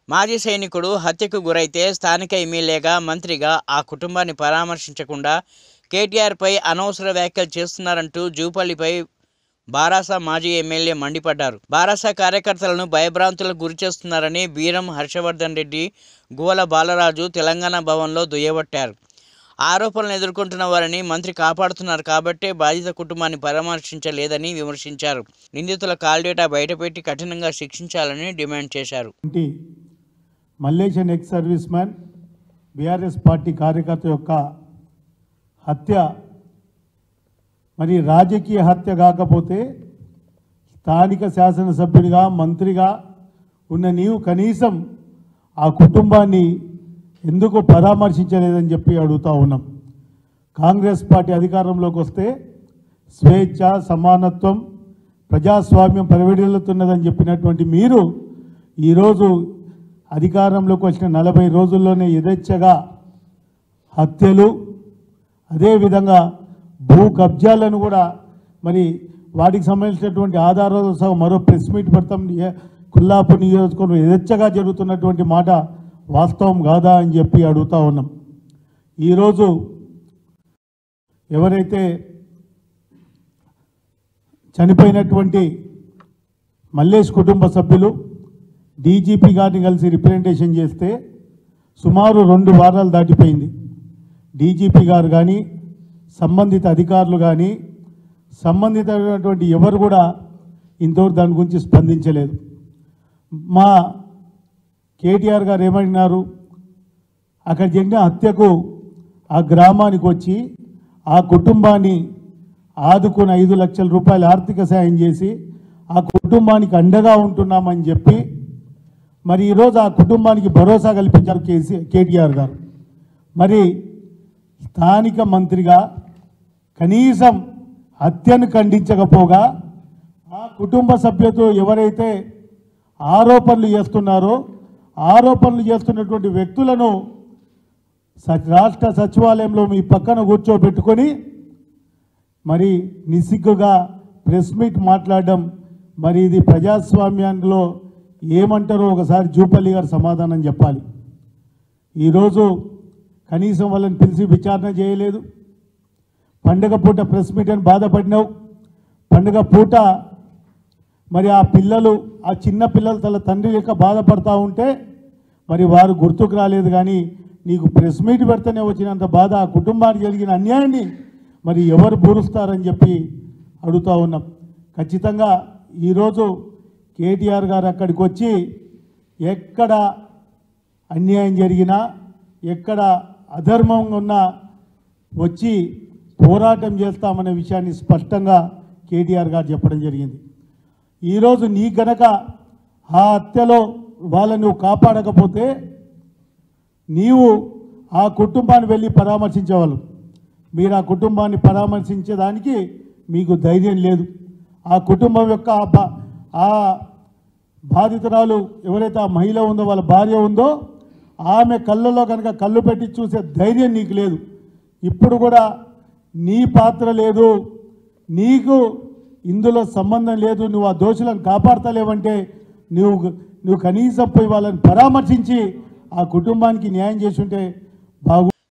మాజీ సైనికుడు హత్యకు గురైతే స్థానిక ఎమ్మెల్యేగా, మంత్రిగా ఆ కుటుంబాన్ని పరామర్శించకుండా కేటీఆర్పై అనవసర వ్యాఖ్యలు చేస్తున్నారంటూ జూపల్లిపై బారాస మాజీ ఎమ్మెల్యే మండిపడ్డారు. బారాస కార్యకర్తలను భయభ్రాంతులకు గురిచేస్తున్నారని బీరం హర్షవర్ధన్ రెడ్డి, గువ్వల బాలరాజు తెలంగాణ భవన్లో దుయ్యబట్టారు. ఆరోపణలు ఎదుర్కొంటున్న వారిని మంత్రి కాపాడుతున్నారు కాబట్టే బాధిత కుటుంబాన్ని పరామర్శించలేదని విమర్శించారు. నిందితుల కాల్ డేటా బయటపెట్టి కఠినంగా శిక్షించాలని డిమాండ్ చేశారు. మల్లేషన్ ex serviceman BRS party కార్యకర్త యొక్క హత్య మరి రాజకీయ హత్య కాకపోతే స్థానిక శాసనసభ్యుడిగా, మంత్రిగా ఉన్న నీవు కనీసం ఆ కుటుంబాన్ని ఎందుకు పరామర్శించలేదని చెప్పి అడుగుతూ ఉన్నాం. కాంగ్రెస్ పార్టీ అధికారంలోకి వస్తే స్వేచ్ఛ, సమానత్వం, ప్రజాస్వామ్యం పరివిడుతున్నదని చెప్పినటువంటి మీరు ఈరోజు అధికారంలోకి వచ్చిన 40 రోజుల్లోనే యథేచ్ఛగా హత్యలు, అదేవిధంగా భూ కబ్జాలను కూడా మరి వాటికి సంబంధించినటువంటి ఆధారాలతో సహా మరో ప్రెస్ మీట్ పెడతాం. కుల్లాపూర్ నియోజకవర్గం యథేచ్ఛగా జరుగుతున్నటువంటి మాట వాస్తవం కాదా అని చెప్పి అడుగుతూ ఉన్నాం. ఈరోజు ఎవరైతే చనిపోయినటువంటి మల్లేష్ కుటుంబ సభ్యులు డీజీపీ గారిని కలిసి రిప్రజెంటేషన్ చేస్తే సుమారు 2 వారాలు దాటిపోయింది. డీజీపీ గారు కానీ, సంబంధిత అధికారులు కానీ, సంబంధితమైనటువంటి ఎవరు కూడా ఇంతవరకు దాని గురించి స్పందించలేదు. మా కేటీఆర్ గారు ఏమడినారు, అక్కడ జరిగిన హత్యకు ఆ గ్రామానికి వచ్చి ఆ కుటుంబాన్ని ఆదుకుని 5 లక్షల రూపాయల ఆర్థిక సాయం చేసి ఆ కుటుంబానికి అండగా ఉంటున్నామని చెప్పి మరి ఈరోజు ఆ కుటుంబానికి భరోసా కల్పించారు కేటీఆర్ గారు. మరి స్థానిక మంత్రిగా కనీసం హత్యను ఖండించకపోగా ఆ కుటుంబ సభ్యులతో ఎవరైతే ఆరోపణలు చేస్తున్నారో ఆరోపణలు చేస్తున్నటువంటి వ్యక్తులను రాష్ట్ర సచివాలయంలో మీ పక్కన కూర్చోబెట్టుకొని మరి నిస్సిగ్గుగా ప్రెస్ మీట్ మాట్లాడడం, మరి ఇది ప్రజాస్వామ్యంలో ఏమంటారో ఒకసారి జూపల్లి గారు సమాధానం చెప్పాలి. ఈరోజు కనీసం వాళ్ళని పిలిచి విచారణ చేయలేదు. పండుగ పూట ప్రెస్ మీట్ అని బాధపడినావు. పండుగ పూట మరి ఆ పిల్లలు, ఆ చిన్న పిల్లలు తన తండ్రి యొక్క బాధపడతా ఉంటే మరి వారు గుర్తుకు రాలేదు. కానీ నీకు ప్రెస్ మీట్ పెడితేనే వచ్చినంత బాధ, ఆ కుటుంబానికి జరిగిన అన్యాయాన్ని మరి ఎవరు పూరుస్తారని చెప్పి అడుగుతూ ఉన్నాం. ఖచ్చితంగా ఈరోజు కేటీఆర్ గారు అక్కడికి వచ్చి ఎక్కడ అన్యాయం జరిగినా, ఎక్కడ అధర్మంగా ఉన్నా వచ్చి పోరాటం చేస్తామనే విషయాన్ని స్పష్టంగా కేటీఆర్ గారు చెప్పడం జరిగింది. ఈరోజు నీ గనక ఆ హత్యలో వాళ్ళని నువ్వు కాపాడకపోతే నీవు ఆ కుటుంబాన్ని వెళ్ళి పరామర్శించేవాళ్ళు. మీరు ఆ కుటుంబాన్ని పరామర్శించేదానికి మీకు ధైర్యం లేదు. ఆ కుటుంబం యొక్క ఆ బాధితురాలు ఎవరైతే ఆ మహిళ ఉందో, వాళ్ళ భార్య ఉందో, ఆమె కళ్ళలో కనుక కళ్ళు పెట్టి చూసే ధైర్యం నీకు లేదు. ఇప్పుడు కూడా నీ పాత్ర లేదు, నీకు ఇందులో సంబంధం లేదు. నువ్వు ఆ దోషులను కాపాడతలేవంటే నువ్వు కనీసం పోయి వాళ్ళని పరామర్శించి ఆ కుటుంబానికి న్యాయం చేసి ఉంటే బాగు.